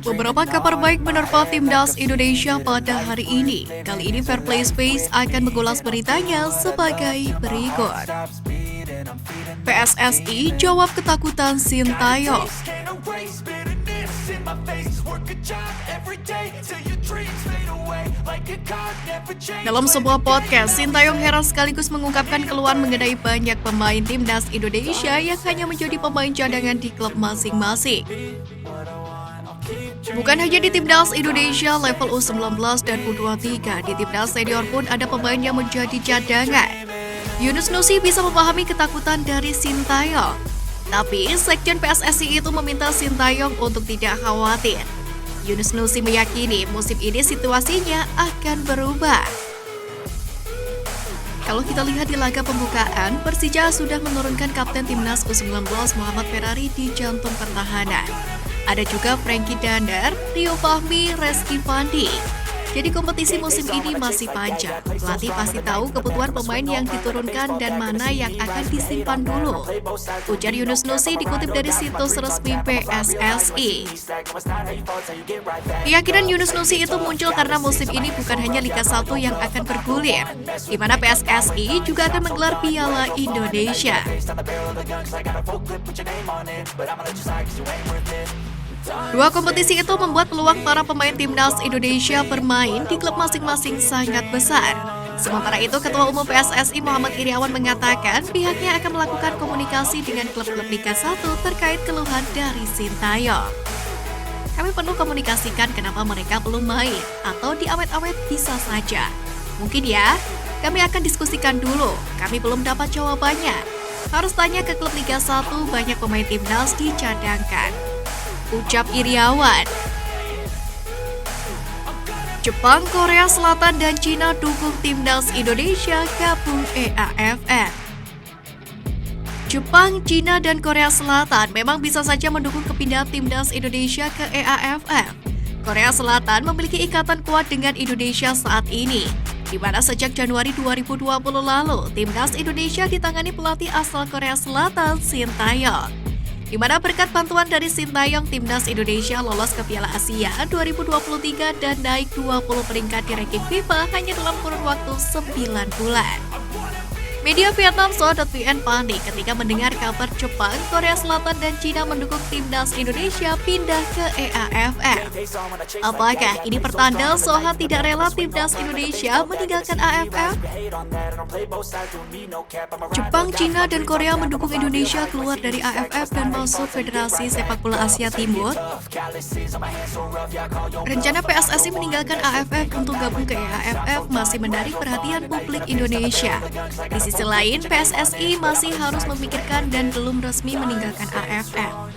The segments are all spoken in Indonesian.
Beberapa kabar baik menerpa Timnas Indonesia pada hari ini. Kali ini Fair Play Space akan mengulas beritanya sebagai berikut. PSSI jawab ketakutan Sintayong. Dalam sebuah podcast, Sintayong heran sekaligus mengungkapkan keluhan mengenai banyak pemain Timnas Indonesia yang hanya menjadi pemain cadangan di klub masing-masing. Bukan hanya di Timnas Indonesia level U19 dan U23, di Timnas Senior pun ada pemain yang menjadi cadangan. Yunus Nusi bisa memahami ketakutan dari Sintayong, tapi Sekjen PSSI itu meminta Sintayong untuk tidak khawatir. Yunus Nusi meyakini musim ini situasinya akan berubah. Kalau kita lihat di laga pembukaan, Persija sudah menurunkan Kapten Timnas U19 Muhammad Ferrari di jantung pertahanan. Ada juga Frankie Dander, Rio Fahmi, Reski Pandi. Jadi kompetisi musim ini masih panjang. Pelatih pasti tahu kebutuhan pemain yang diturunkan dan mana yang akan disimpan dulu. Ujar Yunus Nusi dikutip dari situs resmi PSSI. Keyakinan Yunus Nusi itu muncul karena musim ini bukan hanya Liga 1 yang akan bergulir, di mana PSSI juga akan menggelar Piala Indonesia. Dua kompetisi itu membuat peluang para pemain Timnas Indonesia bermain di klub masing-masing sangat besar. Sementara itu, Ketua Umum PSSI Muhammad Iriawan mengatakan pihaknya akan melakukan komunikasi dengan klub-klub Liga 1 terkait keluhan dari Sintayong. Kami perlu komunikasikan kenapa mereka belum main atau diawet-awet bisa saja. Mungkin ya, kami akan diskusikan dulu, kami belum dapat jawabannya. Harus tanya ke klub Liga 1, banyak pemain Timnas dicadangkan, ucap Iriawan. Jepang, Korea Selatan, dan Cina dukung Timnas Indonesia gabung EAFF. Jepang, Cina, dan Korea Selatan memang bisa saja mendukung kepindahan Timnas Indonesia ke EAFF. Korea Selatan memiliki ikatan kuat dengan Indonesia saat ini, di mana sejak Januari 2020 lalu, Timnas Indonesia ditangani pelatih asal Korea Selatan, Sintayong. Di mana berkat bantuan dari Sintayong, Timnas Indonesia lolos ke Piala Asia 2023 dan naik 20 peringkat di ranking FIFA hanya dalam kurun waktu 9 bulan. Media Vietnam So.vn panik ketika mendengar kabar Jepang, Korea Selatan, dan Cina mendukung Timnas Indonesia pindah ke EAFF. Apakah ini pertanda Soha tidak rela Timnas Indonesia meninggalkan AFF? Jepang, Cina, dan Korea mendukung Indonesia keluar dari AFF dan masuk Federasi Sepak Bola Asia Timur. Rencana PSSI meninggalkan AFF untuk gabung ke EAFF masih menarik perhatian publik Indonesia. Di sisi lain, PSSI masih harus memikirkan dan belum resmi meninggalkan AFF.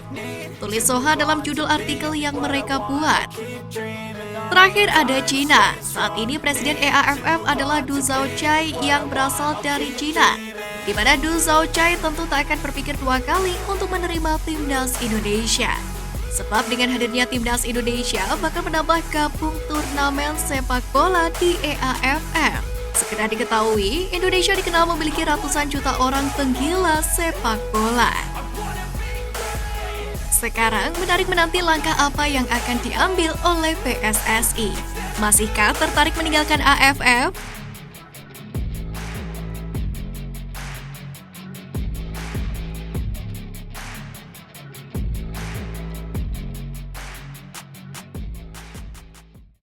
Tulis Soha dalam judul artikel yang mereka buat. Terakhir ada Cina. Saat ini Presiden EAFF adalah Du Zhaochai yang berasal dari Cina, di mana Du Zhaochai tentu tak akan berpikir dua kali untuk menerima Timnas Indonesia. Sebab dengan hadirnya Timnas Indonesia bakal menambah gabung turnamen sepak bola di EAFF. Sekedar diketahui, Indonesia dikenal memiliki ratusan juta orang penggila sepak bola. Sekarang menarik menanti langkah apa yang akan diambil oleh PSSI. Masihkah tertarik meninggalkan AFF?